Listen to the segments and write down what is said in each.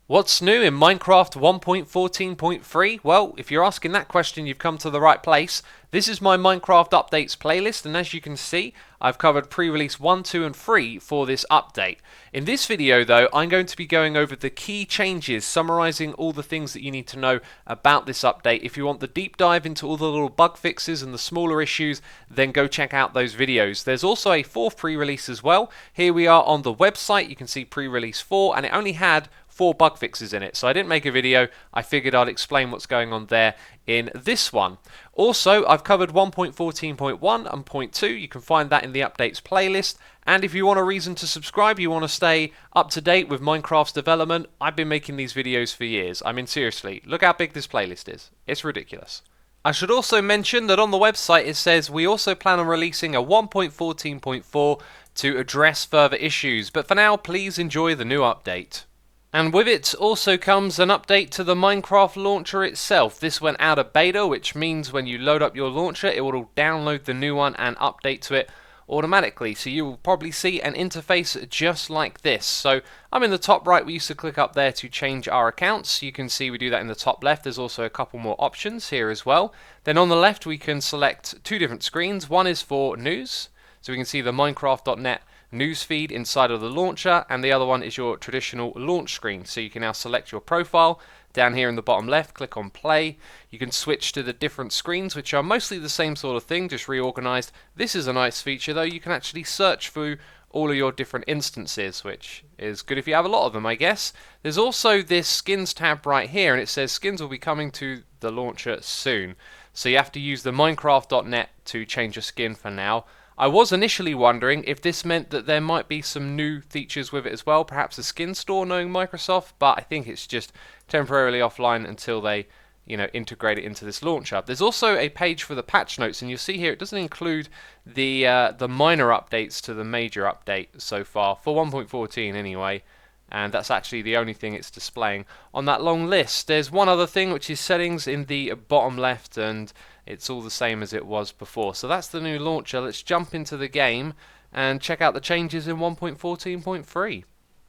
What's new in Minecraft 1.14.3? Well, if you're asking that question, you've come to the right place. This is my Minecraft updates playlist, and as you can see, I've covered pre-release 1, 2, and 3 for this update. In this video, though, I'm going to be going over the key changes, summarizing all the things that you need to know about this update. If you want the deep dive into all the little bug fixes and the smaller issues, then go check out those videos. There's also a fourth pre-release as well. Here we are on the website. You can see pre-release 4, and it only had 4 bug fixes in it, so I didn't make a video. I figured I'd explain what's going on there in this one. Also, I've covered 1.14.1 and point 2. You can find that in the updates playlist. And if you want a reason to subscribe, you want to stay up to date with Minecraft's development, I've been making these videos for years. I mean, seriously, look how big this playlist is. It's ridiculous. I should also mention that on the website it says we also plan on releasing a 1.14.4 to address further issues, but for now, please enjoy the new update. And with it also comes an update to the Minecraft launcher itself. This went out of beta, which means when you load up your launcher, it will download the new one and update to it automatically. So you will probably see an interface just like this. So I'm in the top right. We used to click up there to change our accounts. You can see we do that in the top left. There's also a couple more options here as well. Then on the left, we can select 2 different screens. One is for news, so we can see the Minecraft.net newsfeed inside of the launcher, and the other one is your traditional launch screen. So you can now select your profile down here in the bottom left, click on play. You can switch to the different screens, which are mostly the same sort of thing, just reorganized. This is a nice feature though. You can actually search through all of your different instances, which is good if you have a lot of them, I guess. There's also this skins tab right here, and it says skins will be coming to the launcher soon. So you have to use the Minecraft.net to change your skin for now. I was initially wondering if this meant that there might be some new features with it as well, perhaps a skin store knowing Microsoft, but I think it's just temporarily offline until they, integrate it into this launcher. There's also a page for the patch notes, and you'll see here it doesn't include the minor updates to the major update so far, for 1.14 anyway, and that's actually the only thing it's displaying on that long list. There's one other thing, which is settings in the bottom left, and it's all the same as it was before. So that's the new launcher. Let's jump into the game and check out the changes in 1.14.3.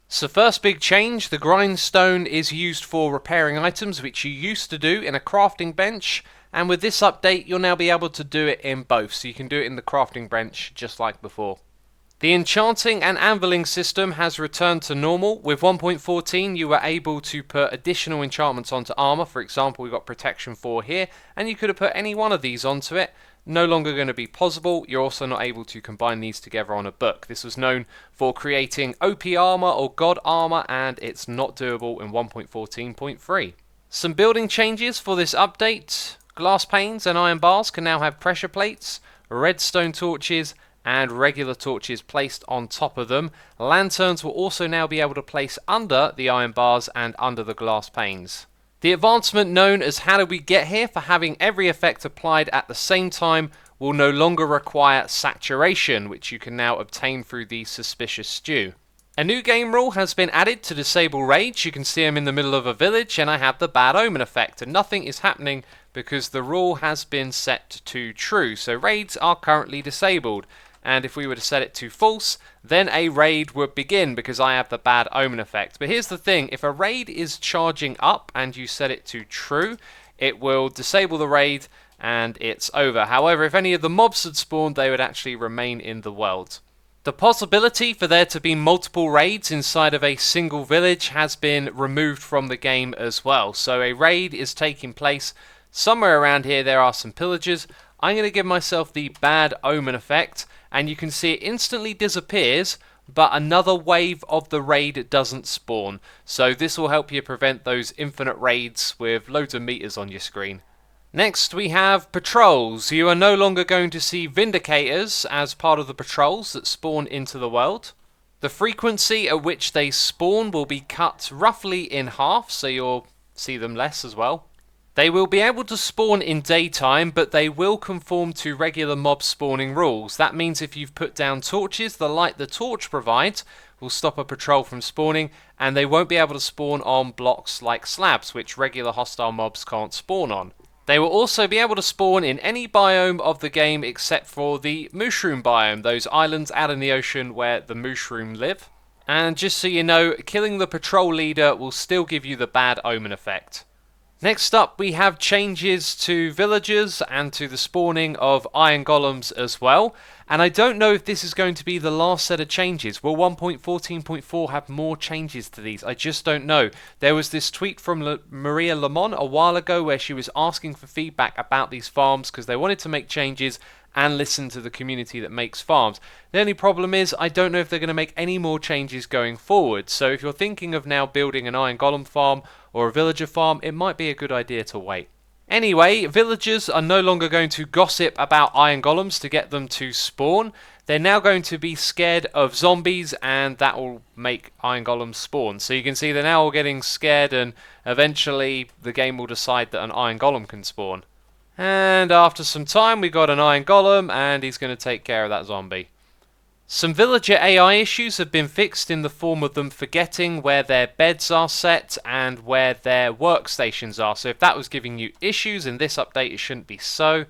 So first big change, the Grindstone is used for repairing items, which you used to do in a crafting bench, and with this update you'll now be able to do it in both, so you can do it in the crafting bench just like before. The enchanting and anviling system has returned to normal. With 1.14 you were able to put additional enchantments onto armor. For example, we've got protection 4 here, and you could have put any one of these onto it. No longer going to be possible. You're also not able to combine these together on a book. This was known for creating OP armor or God armor, and it's not doable in 1.14.3. Some building changes for this update. Glass panes and iron bars can now have pressure plates, redstone torches, and regular torches placed on top of them. Lanterns will also now be able to place under the iron bars and under the glass panes. The advancement known as How Did We Get Here, for having every effect applied at the same time, will no longer require saturation, which you can now obtain through the Suspicious Stew. A new game rule has been added to disable raids. You can see I'm in the middle of a village and I have the bad omen effect, and nothing is happening because the rule has been set to true. So raids are currently disabled. And if we were to set it to false, then a raid would begin because I have the bad omen effect. But here's the thing, if a raid is charging up and you set it to true, it will disable the raid and it's over. However, if any of the mobs had spawned, they would actually remain in the world. The possibility for there to be multiple raids inside of a single village has been removed from the game as well. So a raid is taking place somewhere around here. There are some pillagers. I'm going to give myself the bad omen effect, and you can see it instantly disappears, but another wave of the raid doesn't spawn. So this will help you prevent those infinite raids with loads of meters on your screen. Next we have patrols. You are no longer going to see vindicators as part of the patrols that spawn into the world. The frequency at which they spawn will be cut roughly in half, so you'll see them less as well. They will be able to spawn in daytime, but they will conform to regular mob spawning rules. That means if you've put down torches, the light the torch provides will stop a patrol from spawning, and they won't be able to spawn on blocks like slabs, which regular hostile mobs can't spawn on. They will also be able to spawn in any biome of the game except for the mushroom biome, those islands out in the ocean where the mushroom live. And just so you know, killing the patrol leader will still give you the bad omen effect. Next up, we have changes to villagers and to the spawning of iron golems as well. And I don't know if this is going to be the last set of changes. Will 1.14.4 have more changes to these? I just don't know. There was this tweet from Maria Lemon a while ago where she was asking for feedback about these farms because they wanted to make changes and listen to the community that makes farms. The only problem is I don't know if they're going to make any more changes going forward. So if you're thinking of now building an iron golem farm or a villager farm, it might be a good idea to wait. Anyway, villagers are no longer going to gossip about iron golems to get them to spawn. They're now going to be scared of zombies, and that will make iron golems spawn. So you can see they're now all getting scared, and eventually the game will decide that an iron golem can spawn. And after some time we got an iron golem, and he's going to take care of that zombie. Some villager AI issues have been fixed in the form of them forgetting where their beds are set and where their workstations are. So if that was giving you issues in this update, it shouldn't be so.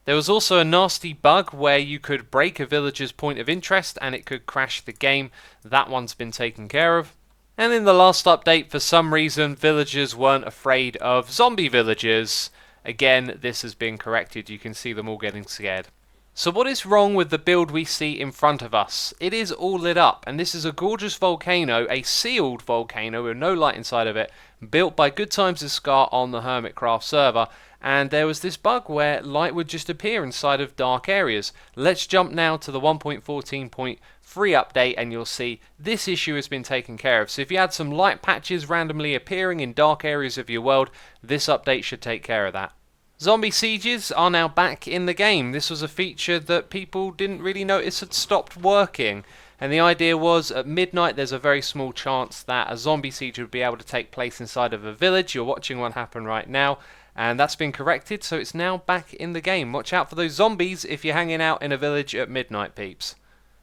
There was also a nasty bug where you could break a villager's point of interest and it could crash the game. That one's been taken care of. And in the last update, for some reason, villagers weren't afraid of zombie villagers. Again, this has been corrected. You can see them all getting scared. So what is wrong with the build we see in front of us? It is all lit up, and this is a gorgeous volcano, a sealed volcano with no light inside of it, built by Good Times with Scar on the Hermitcraft server, and there was this bug where light would just appear inside of dark areas. Let's jump now to the 1.14.3 update and you'll see this issue has been taken care of. So if you had some light patches randomly appearing in dark areas of your world, this update should take care of that. Zombie sieges are now back in the game. This was a feature that people didn't really notice had stopped working. And the idea was at midnight there's a very small chance that a zombie siege would be able to take place inside of a village. You're watching one happen right now. And that's been corrected, so it's now back in the game. Watch out for those zombies if you're hanging out in a village at midnight, peeps.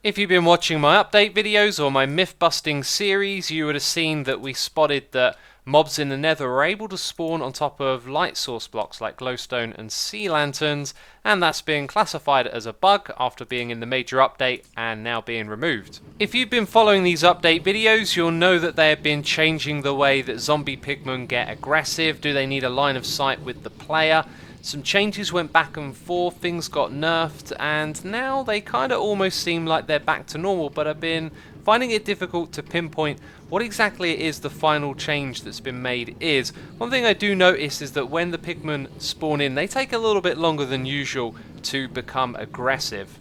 If you've been watching my update videos or my myth-busting series, you would have seen that we spotted that mobs in the nether are able to spawn on top of light source blocks like glowstone and sea lanterns, and that's being classified as a bug after being in the major update and now being removed. If you've been following these update videos, you'll know that they have been changing the way that zombie pigmen get aggressive. Do they need a line of sight with the player? Some changes went back and forth, things got nerfed, and now they kind of almost seem like they're back to normal, but I've been finding it difficult to pinpoint what exactly it is the final change that's been made is. One thing I do notice is that when the pigmen spawn in, they take a little bit longer than usual to become aggressive.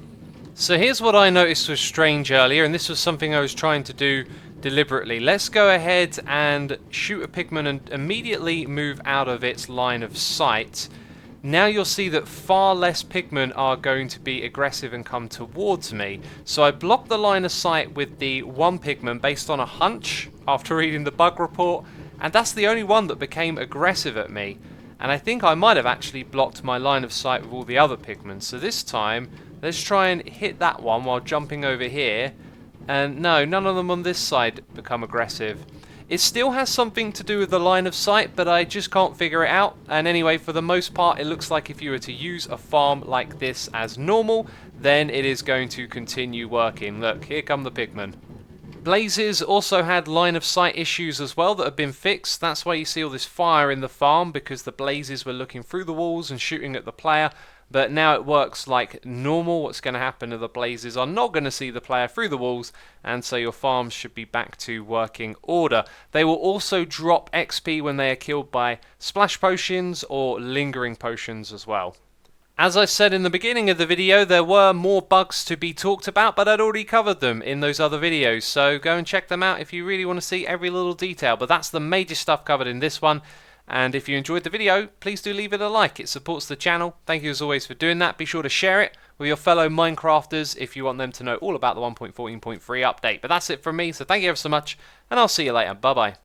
So here's what I noticed was strange earlier, and this was something I was trying to do deliberately. Let's go ahead and shoot a pigman and immediately move out of its line of sight. Now you'll see that far less pigmen are going to be aggressive and come towards me. So I blocked the line of sight with the one pigman based on a hunch after reading the bug report, and that's the only one that became aggressive at me. And I think I might have actually blocked my line of sight with all the other pigmen. So this time, let's try and hit that one while jumping over here. And no, none of them on this side become aggressive. It still has something to do with the line of sight, but I just can't figure it out. And anyway, for the most part, it looks like if you were to use a farm like this as normal, then it is going to continue working. Look, here come the pigmen. Blazes also had line of sight issues as well that have been fixed. That's why you see all this fire in the farm, because the blazes were looking through the walls and shooting at the player. But now it works like normal. What's going to happen is the blazes are not going to see the player through the walls, and so your farms should be back to working order. They will also drop XP when they are killed by splash potions or lingering potions as well. As I said in the beginning of the video, there were more bugs to be talked about, but I'd already covered them in those other videos, so go and check them out if you really want to see every little detail. But that's the major stuff covered in this one. And if you enjoyed the video, please do leave it a like. It supports the channel. Thank you as always for doing that. Be sure to share it with your fellow Minecrafters if you want them to know all about the 1.14.3 update. But that's it from me, so thank you ever so much, and I'll see you later. Bye-bye.